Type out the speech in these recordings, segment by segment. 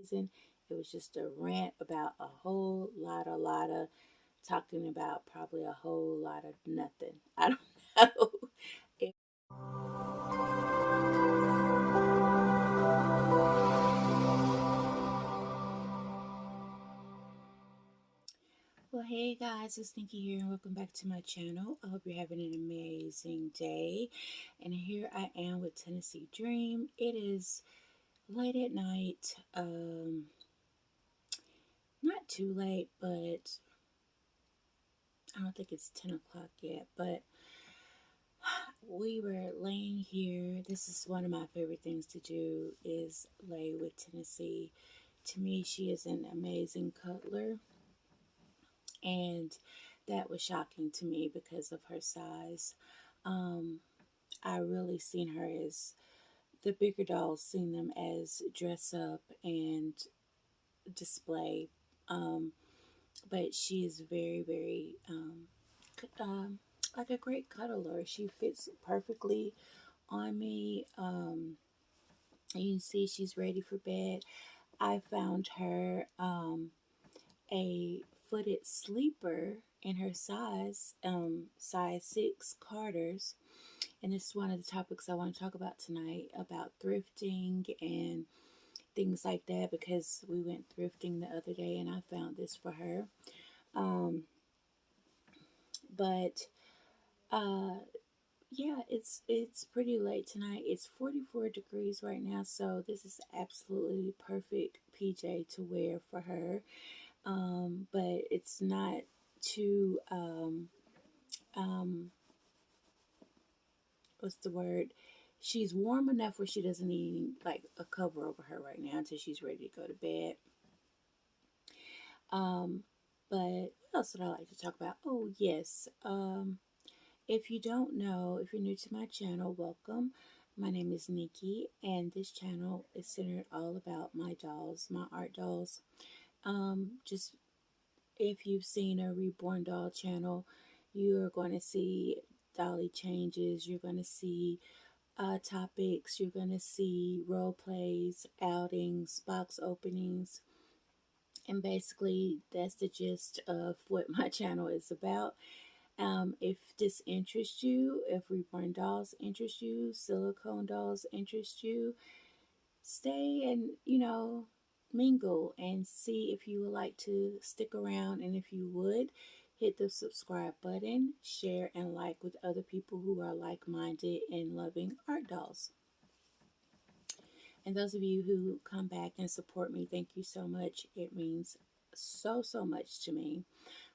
Season. It was just a rant about a lot of talking about probably a whole lot of nothing. I don't know. It- well, hey guys, it's Nikki here, and welcome back to my channel. I hope you're having an amazing day. And here I am with Tennessee Dream. It is late at night. Not too late, but I don't think it's 10 o'clock yet. But we were laying here. This is one of my favorite things to do is lay with Tennessee. To me, she is an amazing cuddler, and that was shocking to me because of her size. Um, I really seen her as the bigger dolls, seen them as dress up and display. Um, but she is very, like a great cuddler. She fits perfectly on me. You can see she's ready for bed. I found her a footed sleeper in her size 6 Carter's. And it's one of the topics I want to talk about tonight about thrifting and things like that because we went thrifting the other day and I found this for her. Um, but uh, yeah, it's pretty late tonight. It's 44 degrees right now, so this is absolutely perfect PJ to wear for her. But it's not too um what's the word? She's warm enough where she doesn't need like a cover over her right now until she's ready to go to bed. Um, but what else would I like to talk about? Oh yes. If you don't know, if you're new to my channel, welcome. My name is Nikki, and this channel is centered all about my dolls, my art dolls. Just if you've seen a reborn doll channel, you're going to see dolly changes. You're going to see topics. You're going to see role plays, outings, box openings, and basically that's the gist of what my channel is about. If this interests you, if reborn dolls interest you, silicone dolls interest you, stay and mingle and see if you would like to stick around. And if you would, hit the subscribe button, share and like with other people who are like-minded and loving art dolls. And those of you who come back and support me, thank you so much. It means so much to me.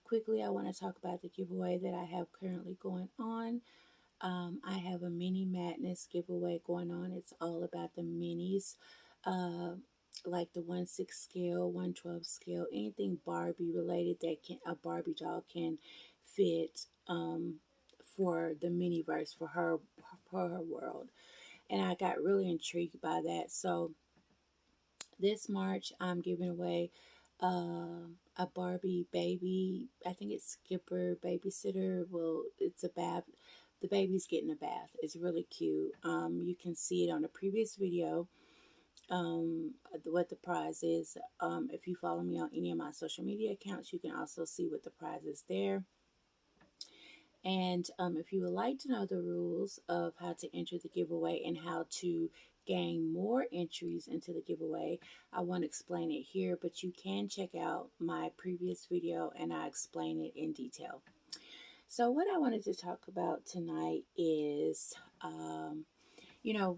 Quickly, I want to talk about the giveaway that I have currently going on. I have a mini madness giveaway going on. It's all about the minis, uh, like the 1/6 scale, 1/12 scale, anything Barbie related that can a Barbie doll can fit for the mini verse for her world. And I got really intrigued by that. So this March, I'm giving away a Barbie baby. I think it's Skipper babysitter. Well, it's a bath. The baby's getting a bath. It's really cute. You can see it on the previous video. What the prize is. If you follow me on any of my social media accounts, you can also see what the prize is there. And if you would like to know the rules of how to enter the giveaway and how to gain more entries into the giveaway, I won't explain it here, but you can check out my previous video and I explain it in detail. So, what I wanted to talk about tonight is,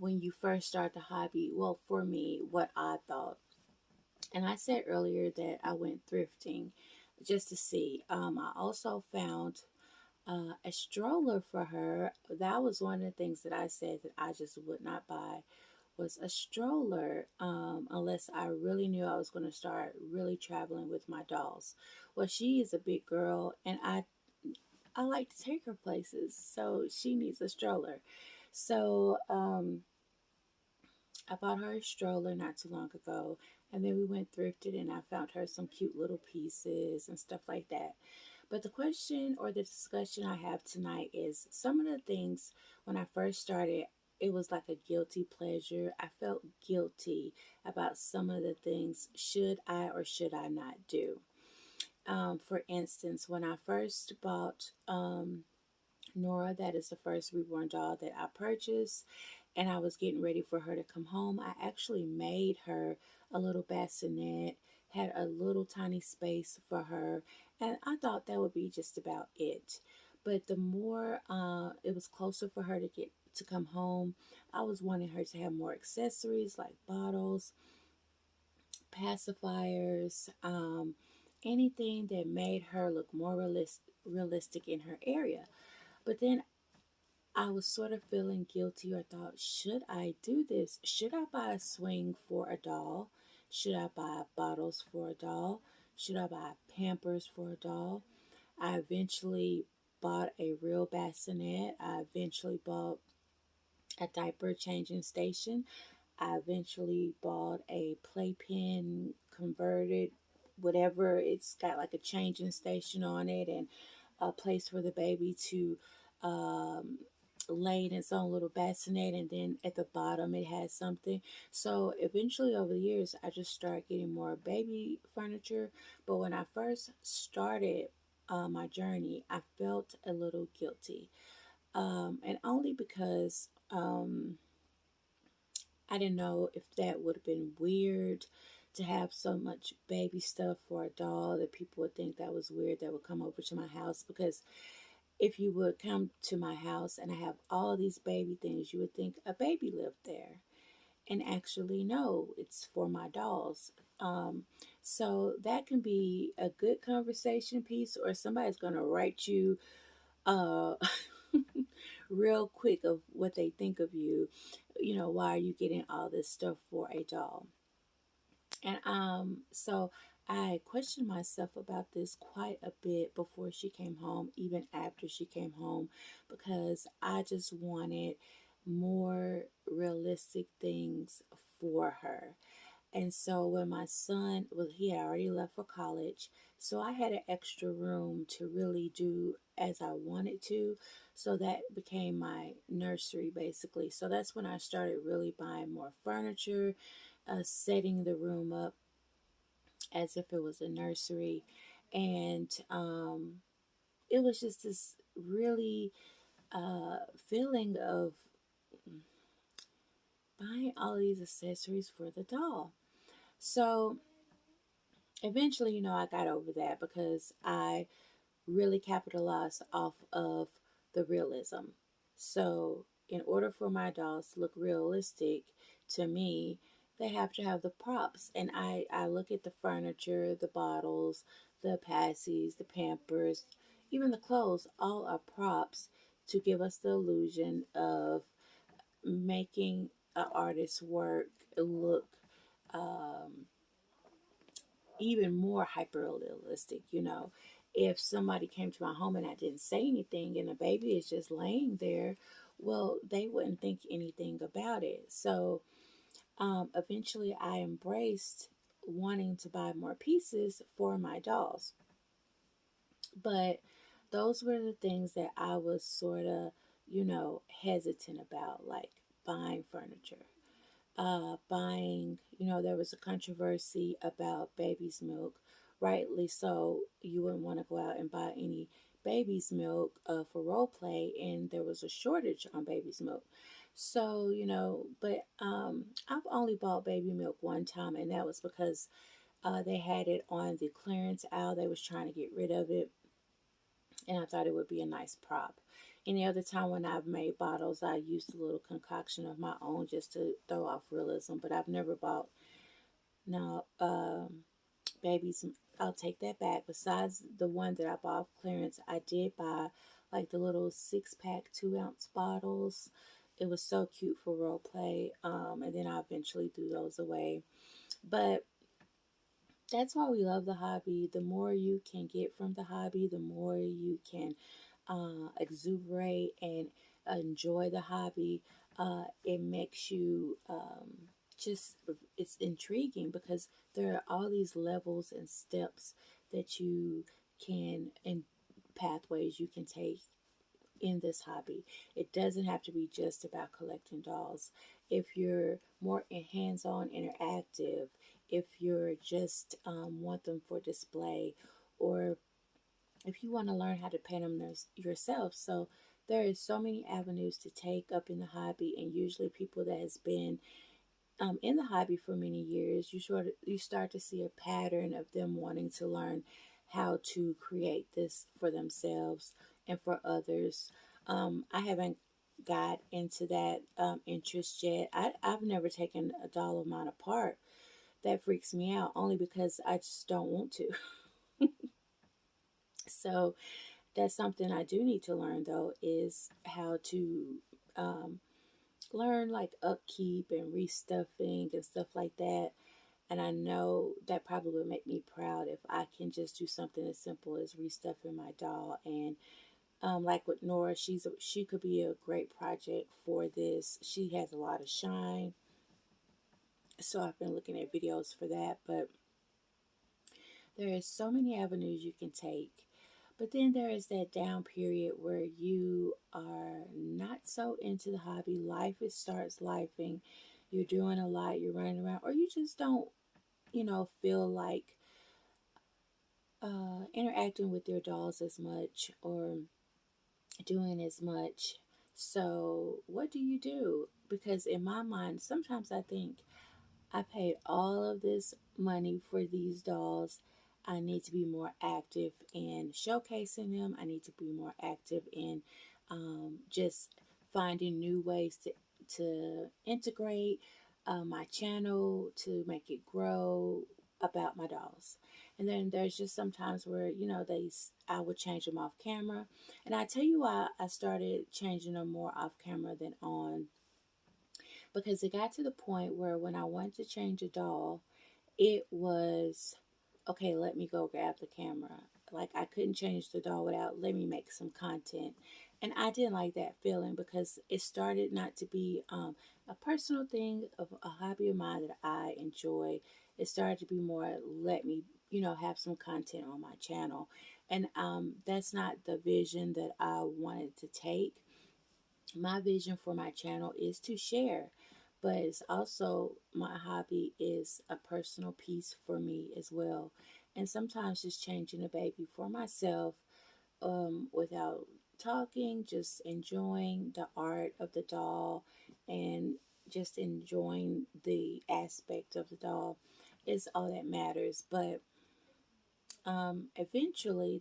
when you first start the hobby, well, for me, what I thought. And I said earlier that I went thrifting just to see. I also found a stroller for her. That was one of the things that I said that I just would not buy was a stroller unless I really knew I was going to start really traveling with my dolls. Well, she is a big girl and I like to take her places, so she needs a stroller. So I bought her a stroller not too long ago, and then we went thrifted and I found her some cute little pieces and stuff like that. But the question or the discussion I have tonight is some of the things when I first started, it was like a guilty pleasure. I felt guilty about some of the things should I or should I not do. For instance, when I first bought Nora, that is the first reborn doll that I purchased, and I was getting ready for her to come home, I actually made her a little bassinet, had a little tiny space for her, and I thought that would be just about it. But the more it was closer for her to get to come home, I was wanting her to have more accessories like bottles, pacifiers, anything that made her look more realistic in her area. But then I was sort of feeling guilty or thought, should I do this? Should I buy a swing for a doll? Should I buy bottles for a doll? Should I buy Pampers for a doll? I eventually bought a real bassinet. I eventually bought a diaper changing station. I eventually bought a playpen converted, whatever. It's got like a changing station on it and a place for the baby to um, lay in its own little bassinet. And then at the bottom, it has something. So eventually, over the years, I just started getting more baby furniture. But when I first started my journey, I felt a little guilty. And only because. I didn't know if that would have been weird to have so much baby stuff for a doll that people would think that was weird that would come over to my house. Because if you would come to my house and I have all these baby things, you would think a baby lived there. And actually, no, it's for my dolls. Um, so that can be a good conversation piece, or somebody's going to write you uh, real quick of what they think of you. Why are you getting all this stuff for a doll? And so I questioned myself about this quite a bit before she came home, even after she came home, because I just wanted more realistic things for her. And so when my son, well, he had already left for college, so I had an extra room to really do as I wanted to. So that became my nursery basically. So that's when I started really buying more furniture, setting the room up as if it was a nursery. And it was just this really feeling of buying all these accessories for the doll. So eventually, I got over that because I really capitalized off of the realism. So, in order for my dolls to look realistic to me, they have to have the props. And I look at the furniture, the bottles, the passies, the pampers, even the clothes, all are props to give us the illusion of making an artist's work look um, even more hyper realistic. If somebody came to my home and I didn't say anything and a baby is just laying there, well, they wouldn't think anything about it. So eventually I embraced wanting to buy more pieces for my dolls. But those were the things that I was sort of, hesitant about, like buying furniture, buying, there was a controversy about baby's milk. Rightly so, you wouldn't want to go out and buy any baby's milk for role play, and there was a shortage on baby's milk. So, but I've only bought baby milk one time, and that was because they had it on the clearance aisle. They was trying to get rid of it, and I thought it would be a nice prop. Any other time when I've made bottles, I used a little concoction of my own just to throw off realism. But I've never bought no babies. I'll take that back. Besides the one that I bought off clearance, I did buy like the little 6-pack 2-ounce bottles. It was so cute for role play. And then I eventually threw those away. But that's why we love the hobby. The more you can get from the hobby, the more you can exuberate and enjoy the hobby. It makes you just, it's intriguing because there are all these levels and steps that you can, and pathways you can take in this hobby. It doesn't have to be just about collecting dolls. If you're more hands on interactive, if you're just want them for display, or if you want to learn how to paint them yourself. So there is so many avenues to take up in the hobby, and usually people that has been in the hobby for many years, you start to see a pattern of them wanting to learn how to create this for themselves and for others. I haven't got into that interest yet. I've never taken a doll of mine apart. That freaks me out only because I just don't want to. So that's something I do need to learn though, is how to um, learn like upkeep and restuffing and stuff like that. And I know that probably would make me proud if I can just do something as simple as restuffing my doll. And like with Nora, she could be a great project for this. She has a lot of shine, so I've been looking at videos for that. But there is so many avenues you can take. But then there is that down period where you are not so into the hobby. Life it starts lifing. You're doing a lot. You're running around, or you just don't, feel like interacting with your dolls as much or doing as much. So, what do you do? Because in my mind, sometimes I think I paid all of this money for these dolls. I need to be more active in showcasing them. I need to be more active in just finding new ways to integrate my channel to make it grow about my dolls. And then there's just sometimes where I would change them off camera, and I tell you why I started changing them more off camera than on, because it got to the point where when I wanted to change a doll, it was okay, let me go grab the camera. Like I couldn't change the doll without let me make some content. And I didn't like that feeling because it started not to be a personal thing of a hobby of mine that I enjoy. It started to be more let me, have some content on my channel. And that's not the vision that I wanted to take. My vision for my channel is to share, but it's also my hobby is a personal piece for me as well. And sometimes just changing a baby for myself without talking, just enjoying the art of the doll and just enjoying the aspect of the doll is all that matters. But eventually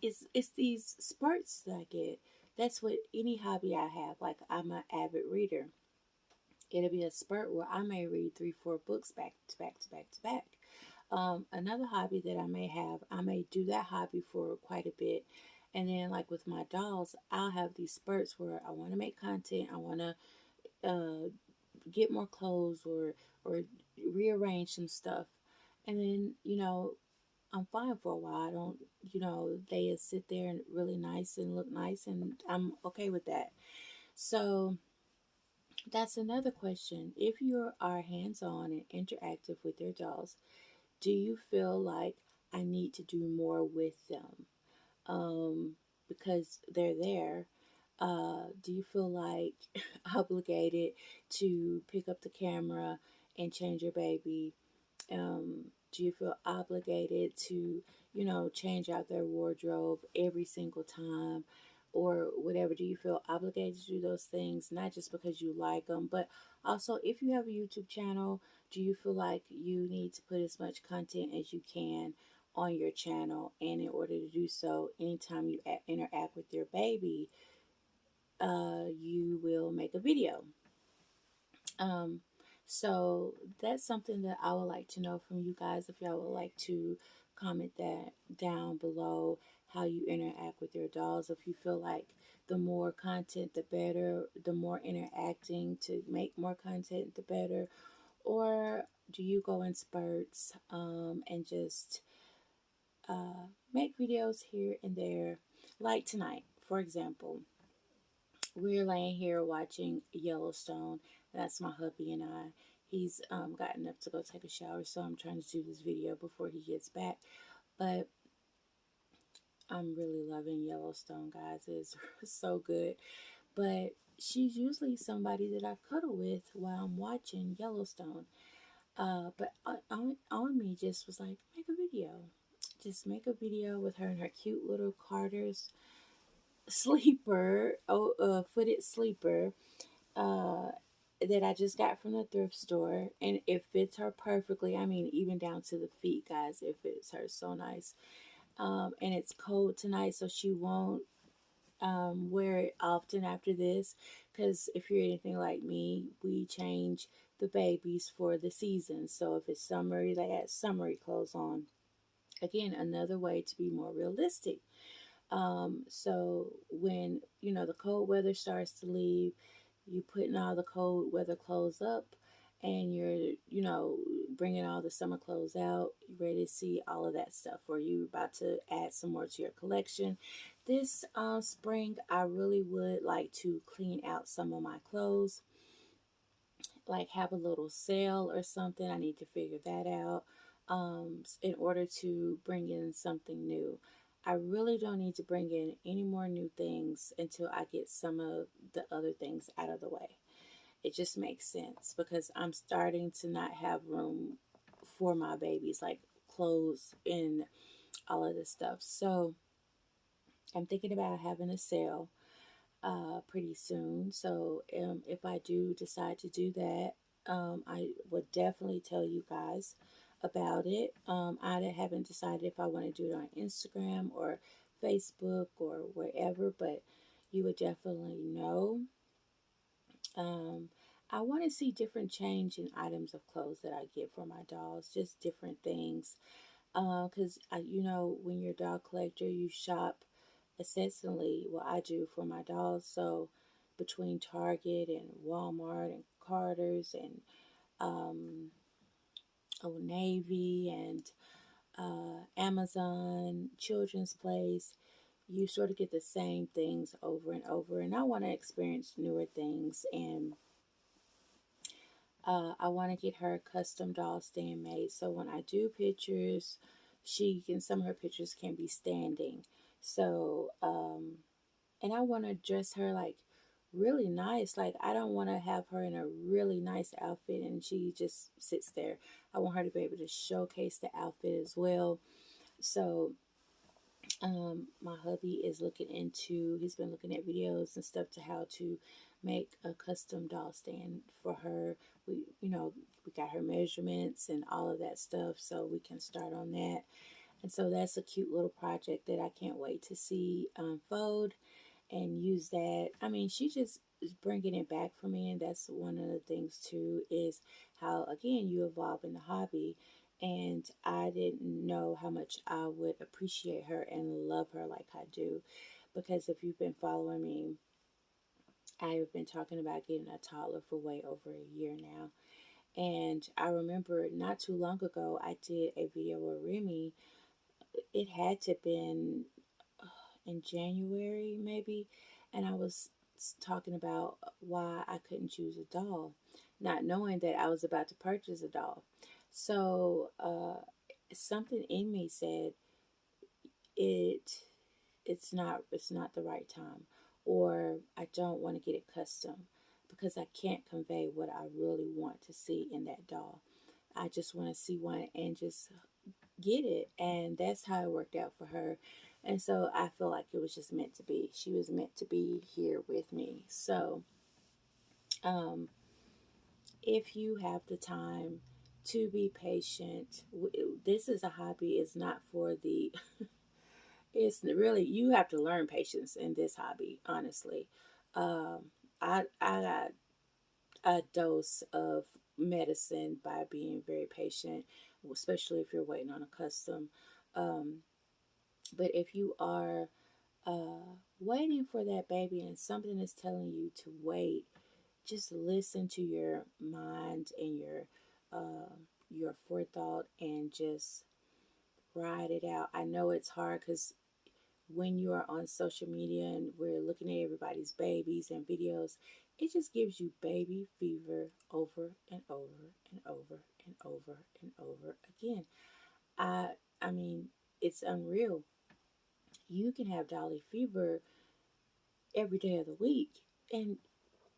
it's these spurts that I get. That's what any hobby I have. Like I'm an avid reader. It'll be a spurt where I may read 3 4 books back to back to back to back. Another hobby that I may have, I may do that hobby for quite a bit. And then like with my dolls, I'll have these spurts where I want to make content. I want to get more clothes or rearrange some stuff. And then, I'm fine for a while. I don't, they sit there and really nice and look nice, and I'm okay with that. So that's another question. If you are hands on and interactive with your dolls, do you feel like I need to do more with them because they're there? Do you feel like obligated to pick up the camera and change your baby? Do you feel obligated to, change out their wardrobe every single time or whatever? Do you feel obligated to do those things, not just because you like them, but also if you have a YouTube channel, do you feel like you need to put as much content as you can on your channel? And in order to do so, anytime you interact with your baby, you will make a video. Um, so that's something that I would like to know from you guys. If y'all would like to comment that down below, how you interact with your dolls. If you feel like the more content, the better, the more interacting to make more content, the better. Or do you go in spurts and just make videos here and there? Like tonight, for example, we're laying here watching Yellowstone. That's my hubby and I. He's gotten up to go take a shower, so I'm trying to do this video before he gets back. But I'm really loving Yellowstone, guys. It's so good. But she's usually somebody that I cuddle with while I'm watching Yellowstone. But on me just was like, make a video. Just make a video with her and her cute little Carter's sleeper, footed sleeper, uh, that I just got from the thrift store, and it fits her perfectly. I mean, even down to the feet, guys. It fits her so nice. And it's cold tonight, so she won't wear it often after this. Because if you're anything like me, we change the babies for the season. So if it's summery, they add summery clothes on. Again, another way to be more realistic. So when the cold weather starts to leave, you putting all the cold weather clothes up, and you're bringing all the summer clothes out. You ready to see all of that stuff, or you about to add some more to your collection. This spring, I really would like to clean out some of my clothes, like have a little sale or something. I need to figure that out in order to bring in something new. I really don't need to bring in any more new things until I get some of the other things out of the way. It just makes sense because I'm starting to not have room for my babies, like clothes and all of this stuff. So I'm thinking about having a sale pretty soon. So if I do decide to do that, I would definitely tell you guys about it. I haven't decided if I want to do it on Instagram or Facebook or wherever, but you would definitely know. Um, I want to see different change in items of clothes that I get for my dolls, just different things. Because when you're a dog collector, you shop incessantly. Well, I do for my dolls. So between Target and Walmart and Carter's and um, Old Navy and Amazon, Children's Place, you sort of get the same things over and over. And I want to experience newer things, and I want to get her a custom doll stand made. So when I do pictures, some of her pictures can be standing. So, and I want to dress her like really nice. Like, I don't want to have her in a really nice outfit and she just sits there. I want her to be able to showcase the outfit as well. So, my hubby is he's been looking at videos and stuff to how to make a custom doll stand for her. We got her measurements and all of that stuff, so we can start on that. And so that's a cute little project that I can't wait to see unfold and use that. I mean, she just is bringing it back for me, and that's one of the things too is how again you evolve in the hobby. And I didn't know how much I would appreciate her and love her like I do, because if you've been following me, I have been talking about getting a toddler for way over a year now. And I remember not too long ago, I did a video with Remy. It had to been in January, maybe, and I was talking about why I couldn't choose a doll, not knowing that I was about to purchase a doll. So something in me said it it's not the right time, or I don't want to get it custom because I can't convey what I really want to see in that doll. I just want to see one and just get it. And that's how it worked out for her. And so I feel like it was just meant to be. She was meant to be here with me. So um, if you have the time to be patient, this is a hobby. It's not for the, it's really, you have to learn patience in this hobby, honestly. Um, I got a dose of medicine by being very patient, especially if you're waiting on a custom. Um, But if you are waiting for that baby and something is telling you to wait, just listen to your mind and your forethought and just ride it out. I know it's hard because when you are on social media and we're looking at everybody's babies and videos, it just gives you baby fever over and over and over and over and over again. I I mean, it's unreal. you can have dolly fever every day of the week. And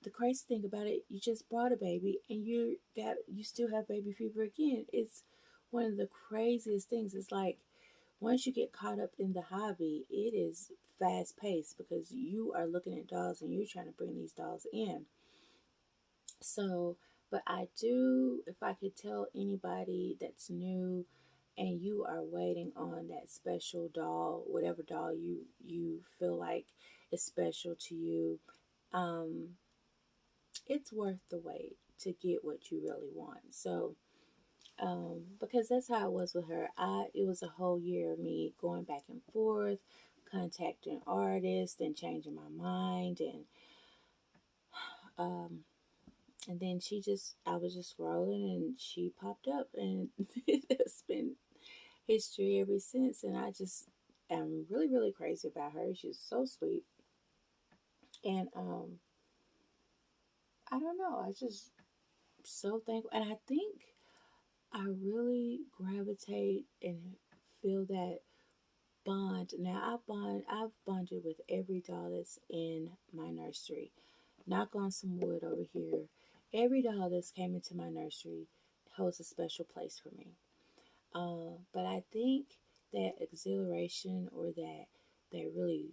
the crazy thing about it, you just brought a baby and you still have baby fever again. It's one of the craziest things. It's like once you get caught up in the hobby, it is fast paced because you are looking at dolls and you're trying to bring these dolls in. So, but I do, if I could tell anybody that's new and you are waiting on that special doll, whatever doll you feel like is special to you, um, it's worth the wait to get what you really want. So, because that's how it was with her. It was a whole year of me going back and forth, contacting artists and changing my mind, um, and then I was just scrolling and she popped up, and it's been history ever since. And I just am really, really crazy about her. She's so sweet, and I don't know. I just so thankful, and I think I really gravitate and feel that bond. Now I've bonded with every doll that's in my nursery. Knock on some wood over here. Every doll that's came into my nursery holds a special place for me. But I think that exhilaration, or that really,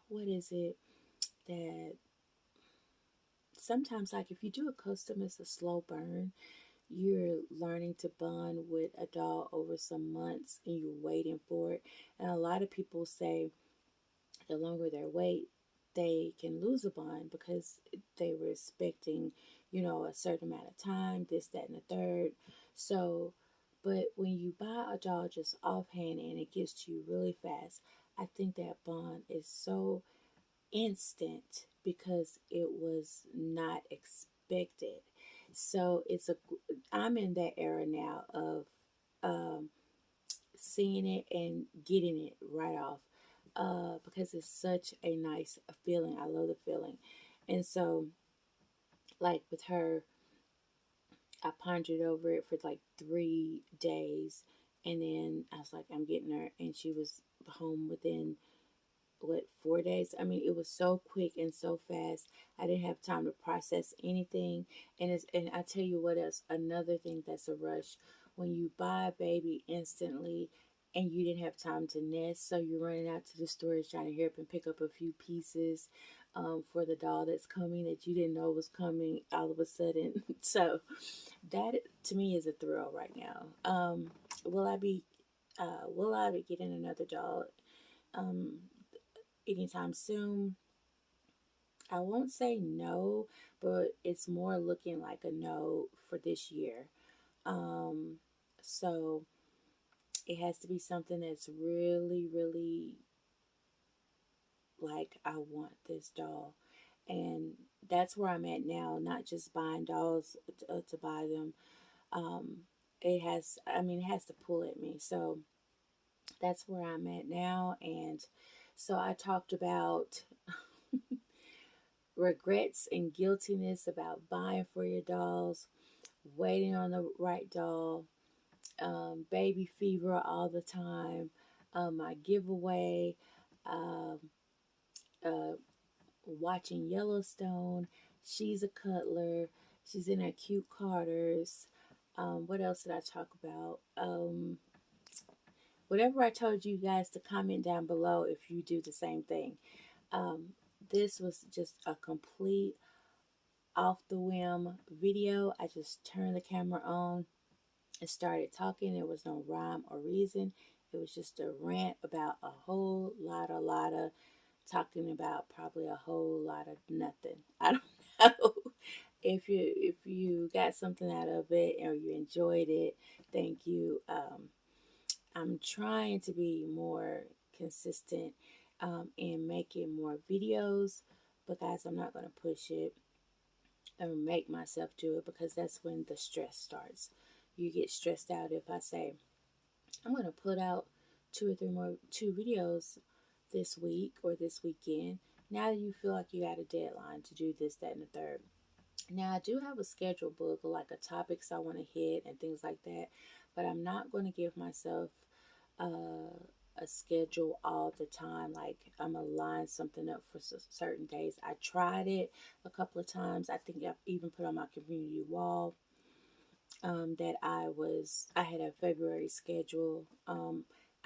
what is it, that sometimes, like, if you do a custom, it's a slow burn. You're learning to bond with a doll over some months and you're waiting for it. And a lot of people say the longer they wait, they can lose a bond because they were expecting, a certain amount of time, this, that, and the third. So, but when you buy a doll just offhand and it gets to you really fast, I think that bond is so instant because it was not expected. So I'm in that era now of um, seeing it and getting it right off, because it's such a nice feeling. I love the feeling. And so, like with her, I pondered over it for like 3 days. And then I was like, I'm getting her. And she was home within, what, 4 days. I mean, it was so quick and so fast. I didn't have time to process anything. And I tell you what else, another thing that's a rush, when you buy a baby instantly and you didn't have time to nest, so you're running out to the stores trying to hurry up and pick up a few pieces, for the doll that's coming that you didn't know was coming all of a sudden. So that to me is a thrill right now. Will I be will I be getting another doll um anytime soon? I won't say no, but it's more looking like a no for this year. Um, so it has to be something that's really, really, like, I want this doll. And that's where I'm at now, not just buying dolls to buy them. Um, it has to pull at me. So that's where I'm at now. And so I talked about regrets and guiltiness about buying for your dolls, waiting on the right doll, baby fever all the time, my giveaway, um, uh, watching Yellowstone. She's a cuddler. She's in her cute Carters. What else did I talk about? Whatever I told you guys to comment down below if you do the same thing. Um, this was just a complete off the whim video. I just turned the camera on and started talking. There was no rhyme or reason. It was just a rant about a whole lot of talking about probably a whole lot of nothing. I don't know. If you got something out of it or you enjoyed it, thank you. I'm trying to be more consistent, and making more videos, but guys, I'm not going to push it or make myself do it because that's when the stress starts. You get stressed out if I say, I'm going to put out two videos this week or this weekend. Now you feel like you got a deadline to do this, that, and the third. Now I do have a schedule book, like a topics I want to hit and things like that, but I'm not going to give myself a schedule all the time. Like I'm gonna line something up for certain days. I tried it a couple of times. I think I've even put on my community wall that I had a February schedule.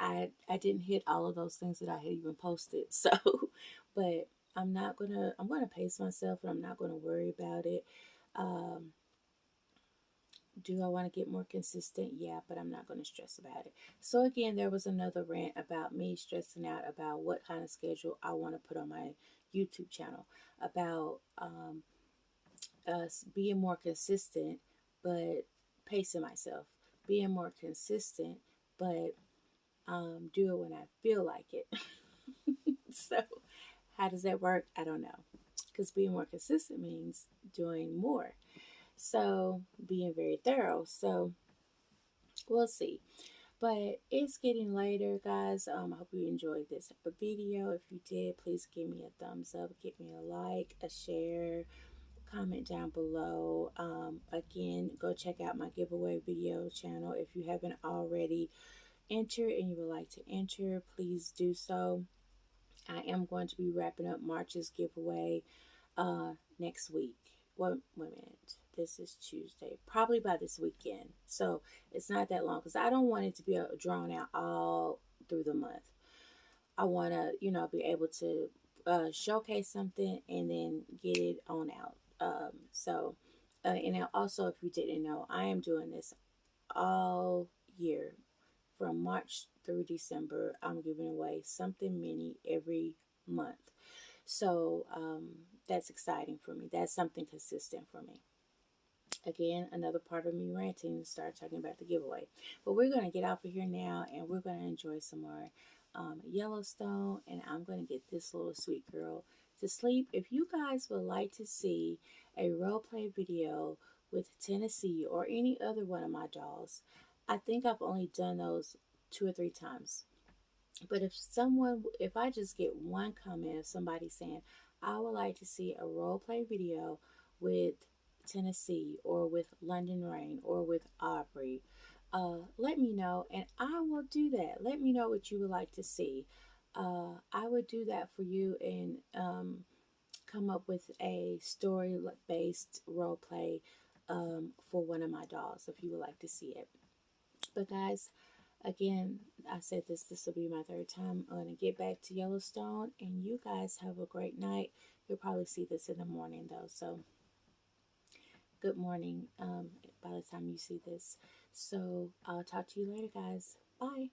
I didn't hit all of those things that I had even posted. So, but I'm gonna pace myself and I'm not gonna worry about it. Um, do I want to get more consistent? Yeah, but I'm not going to stress about it. So again, there was another rant about me stressing out about what kind of schedule I want to put on my YouTube channel, about us being more consistent, but pacing myself, being more consistent, but do it when I feel like it. So how does that work? I don't know, because being more consistent means doing more. So being very thorough. So we'll see. But it's getting later, guys. I hope you enjoyed this video. If you did, please give me a thumbs up, give me a like, a share, comment down below. Again, go check out my giveaway video channel. If you haven't already entered and you would like to enter, please do so. I am going to be wrapping up March's giveaway next week. Wait a minute. This is Tuesday. Probably by this weekend. So it's not that long because I don't want it to be drawn out all through the month. I want to, be able to showcase something and then get it on out. And now also, if you didn't know, I am doing this all year from March through December. I'm giving away something mini every month. So that's exciting for me. That's something consistent for me. Again, another part of me ranting, start talking about the giveaway. But we're going to get off of here now and we're going to enjoy some more Yellowstone. And I'm going to get this little sweet girl to sleep. If you guys would like to see a role play video with Tennessee or any other one of my dolls, I think I've only done those 2 or 3 times. But if I just get one comment of somebody saying, I would like to see a role play video with Tennessee or with London Rain or with Aubrey, let me know and I will do that. Let me know what you would like to see. I would do that for you and come up with a story based role play for one of my dolls if you would like to see it. But guys, again, I said this will be my third time. I'm going to get back to Yellowstone, and you guys have a great night. You'll probably see this in the morning, though. So, good morning by the time you see this. So, I'll talk to you later, guys. Bye.